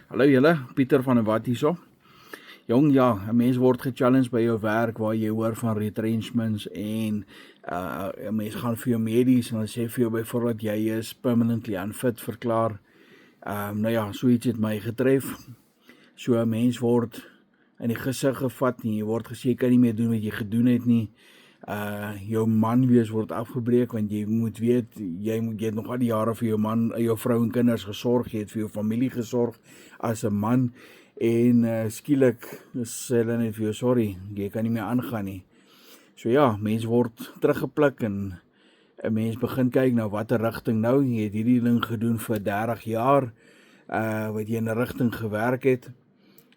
Hallo julle, Pieter van der Walt hierso. Jong, ja, 'n mens word gechallenged by jou werk waar jy hoor van retrenchments en 'n mens gaan vir jou medies en hulle sê vir jou byvoorbeeld jy is permanently unfit verklaar. Nou ja, so iets het my getref. So 'n mens word in die gesig gevat en jy word gesê jy kan nie meer doen wat jy gedoen het nie. Jou man wees word afgebreek want jy moet weet jy het nog al die jare vir jou man, jou vrou en kinders gesorg, jy het vir jou familie gesorg as 'n man en skielik sê hulle net vir jou sorry, jy kan nie meer aangaan nie. So ja, mens word teruggepluk en 'n mens begin kyk nou watter rigting nou. Jy het hierdie ding gedoen vir 30 jaar wat jy in 'n rigting gewerk het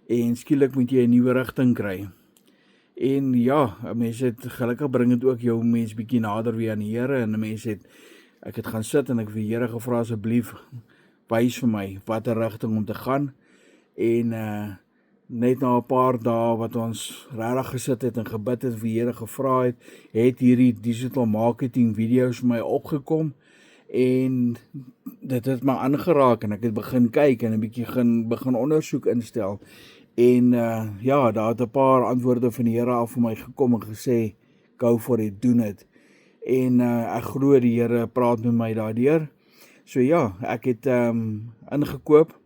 en skielik moet jy 'n nuwe rigting kry. En ja, 'n mens het gelukkig bring dit ook jou mens bietjie nader weer aan die Here en 'n mens het ek het gaan sit en ek het vir die Here gevra asseblief wys vir my watter rigting om te gaan. En net na 'n paar dae wat ons regtig gesit het en gebid het, vir die Here gevra het hierdie digital marketing video's vir my opgekom en dit het my aangeraak en ek het begin kyk en 'n bietjie begin ondersoek instel. En ja, daar het 'n paar antwoorde van die Here af vir my gekom en gesê, go for it, doen dit. En ek glo die Here praat met my daardeur. So ja, ek het ingekoop.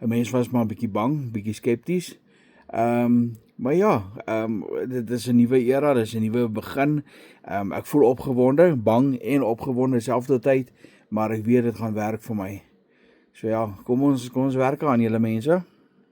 'n Mens was maar 'n bietjie bang, bietjie skepties. Maar ja, dit is 'n nuwe era, dit is 'n nuwe begin. Ek voel opgewonde, bang en opgewonde selfdertyd, maar ek weet dit gaan werk vir my. So ja, kom ons werk aan julle mense.